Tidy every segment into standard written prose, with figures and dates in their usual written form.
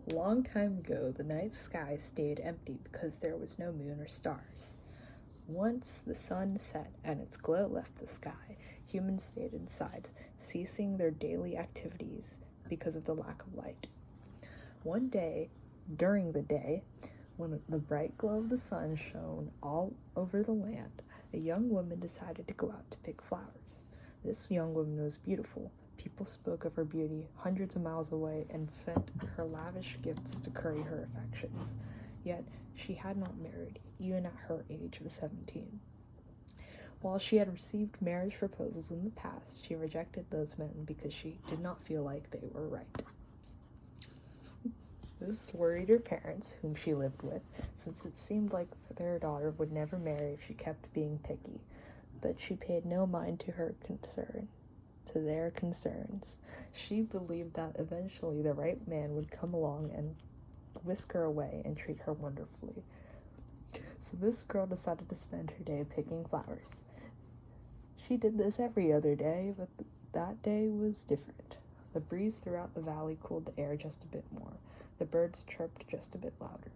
A long time ago, the night sky stayed empty because there was no moon or stars. Once the sun set and its glow left the sky, humans stayed inside, ceasing their daily activities because of the lack of light. One day, during the day, when the bright glow of the sun shone all over the land, a young woman decided to go out to pick flowers. This young woman was beautiful. People spoke of her beauty hundreds of miles away and sent her lavish gifts to curry her affections. Yet she had not married, even at her age of 17. While she had received marriage proposals in the past, she rejected those men because she did not feel like they were right. This worried her parents, whom she lived with, since it seemed like their daughter would never marry if she kept being picky. But she paid no mind to their concerns. She believed that eventually the right man would come along and whisk her away and treat her wonderfully. So this girl decided to spend her day picking flowers. She did this every other day, but that day was different. The breeze throughout the valley cooled the air just a bit more. The birds chirped just a bit louder.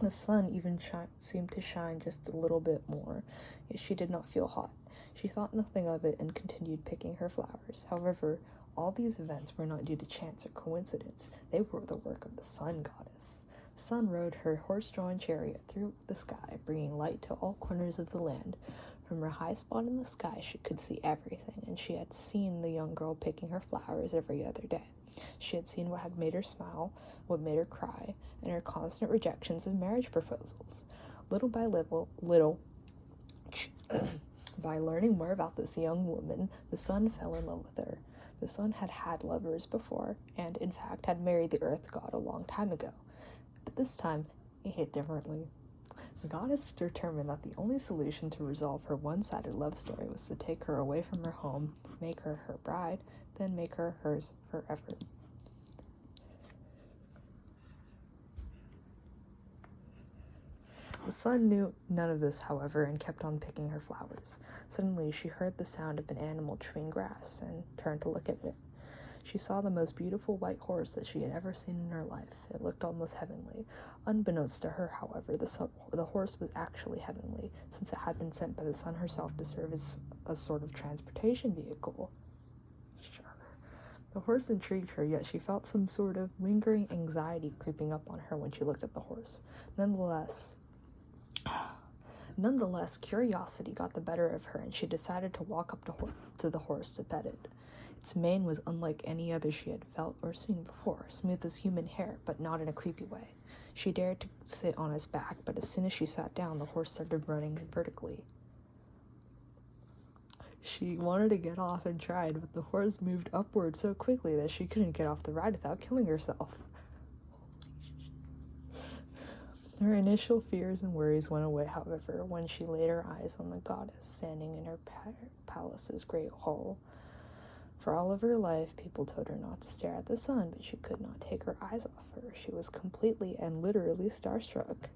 The sun even seemed to shine just a little bit more, yet she did not feel hot. She thought nothing of it and continued picking her flowers. However, all these events were not due to chance or coincidence. They were the work of the sun goddess. The sun rode her horse-drawn chariot through the sky, bringing light to all corners of the land. From her high spot in the sky, she could see everything, and she had seen the young girl picking her flowers every other day. She had seen what had made her smile, what made her cry, and her constant rejections of marriage proposals. Little by by learning more about this young woman, the sun fell in love with her. The sun had had lovers before, and in fact had married the earth god a long time ago. But this time, it hit differently. The goddess determined that the only solution to resolve her one-sided love story was to take her away from her home, make her her bride, then make her hers forever. The sun knew none of this, however, and kept on picking her flowers. Suddenly, she heard the sound of an animal chewing grass and turned to look at it. She saw the most beautiful white horse that she had ever seen in her life. It looked almost heavenly. Unbeknownst to her, however, the horse was actually heavenly, since it had been sent by the sun herself to serve as a sort of transportation vehicle. The horse intrigued her, yet she felt some sort of lingering anxiety creeping up on her when she looked at the horse. Nonetheless, curiosity got the better of her, and she decided to walk up to the horse to pet it. Its mane was unlike any other she had felt or seen before, smooth as human hair, but not in a creepy way. She dared to sit on its back, but as soon as she sat down, the horse started running vertically. She wanted to get off and tried, but the horse moved upward so quickly that she couldn't get off the ride without killing herself. Her initial fears and worries went away, however, when she laid her eyes on the goddess standing in her palace's great hall. For all of her life, people told her not to stare at the sun, but she could not take her eyes off her. She was completely and literally starstruck.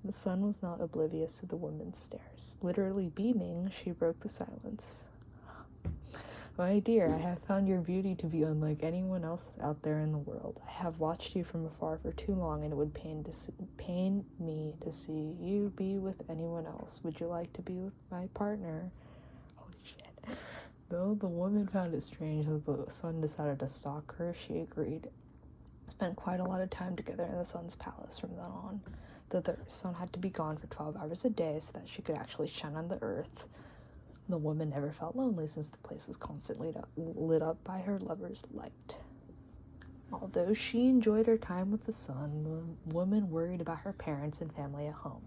The sun was not oblivious to the woman's stares. Literally beaming, she broke the silence. My dear, I have found your beauty to be unlike anyone else out there in the world. I have watched you from afar for too long, and it would pain me to see you be with anyone else. Would you like to be with my partner? Holy shit. Though the woman found it strange that the sun decided to stalk her, she agreed. Spent quite a lot of time together in the sun's palace from then on. Though the sun had to be gone for 12 hours a day so that she could actually shine on the earth, the woman never felt lonely since the place was constantly lit up by her lover's light. Although she enjoyed her time with the sun, the woman worried about her parents and family at home.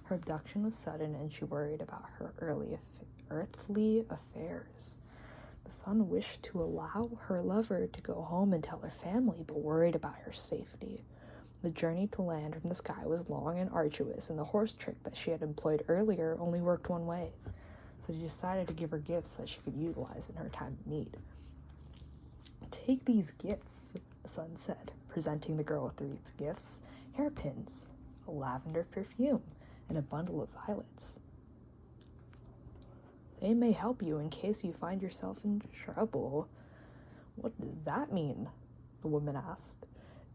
Her abduction was sudden, and she worried about her earthly affairs. The sun wished to allow her lover to go home and tell her family, but worried about her safety. The journey to land from the sky was long and arduous, and the horse trick that she had employed earlier only worked one way. So she decided to give her gifts that she could utilize in her time of need. Take these gifts, the sun said, presenting the girl with 3 gifts: hairpins, a lavender perfume, and a bundle of violets. They may help you in case you find yourself in trouble. What does that mean? The woman asked.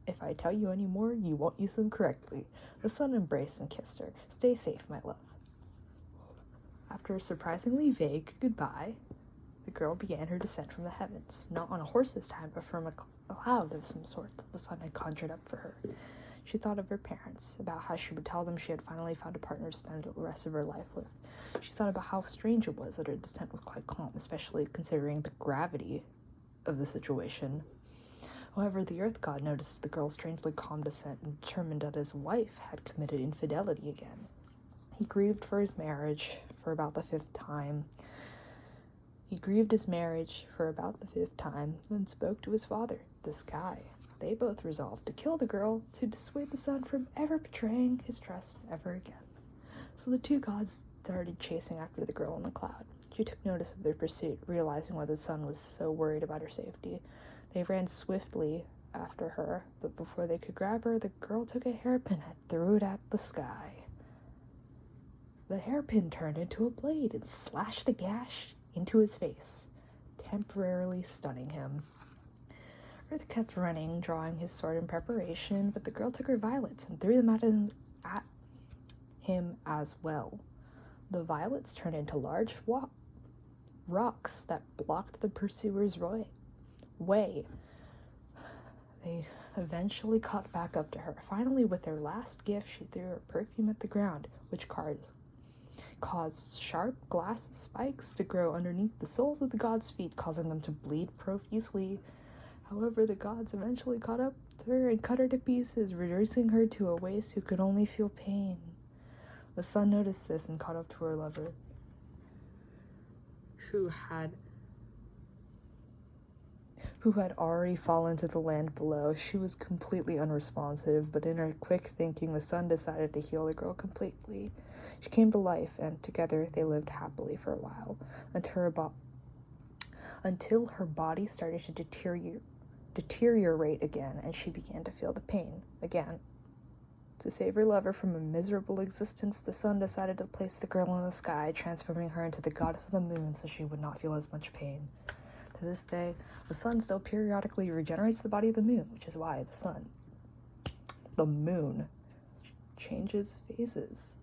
If I tell you any more, you won't use them correctly." The sun embraced and kissed her. "Stay safe, my love." After a surprisingly vague goodbye, the girl began her descent from the heavens, not on a horse this time, but from a cloud of some sort that the sun had conjured up for her. She thought of her parents, about how she would tell them she had finally found a partner to spend the rest of her life with. She thought about how strange it was that her descent was quite calm, especially considering the gravity of the situation. However, the earth god noticed the girl's strangely calm descent and determined that his wife had committed infidelity again. He grieved for his marriage for about the fifth time. Then spoke to his father, the sky. They both resolved to kill the girl to dissuade the sun from ever betraying his trust ever again. So the two gods started chasing after the girl in the cloud. She took notice of their pursuit, realizing why the sun was so worried about her safety. They ran swiftly after her, but before they could grab her, the girl took a hairpin and threw it at the sky. The hairpin turned into a blade and slashed a gash into his face, temporarily stunning him. Earth kept running, drawing his sword in preparation, but the girl took her violets and threw them at him as well. The violets turned into large rocks that blocked the pursuer's way. They eventually caught back up to her. Finally, with their last gift, she threw her perfume at the ground, which caused sharp glass spikes to grow underneath the soles of the gods' feet, causing them to bleed profusely. However, the gods eventually caught up to her and cut her to pieces, reducing her to a waste who could only feel pain. The sun noticed this and caught up to her lover, who had already fallen to the land below. She was completely unresponsive, but in her quick thinking, the sun decided to heal the girl completely. She came to life, and together they lived happily for a while, until her body started to deteriorate again, and she began to feel the pain again. To save her lover from a miserable existence, the sun decided to place the girl in the sky, transforming her into the goddess of the moon so she would not feel as much pain. To this day, the sun still periodically regenerates the body of the moon, which is why the moon changes phases.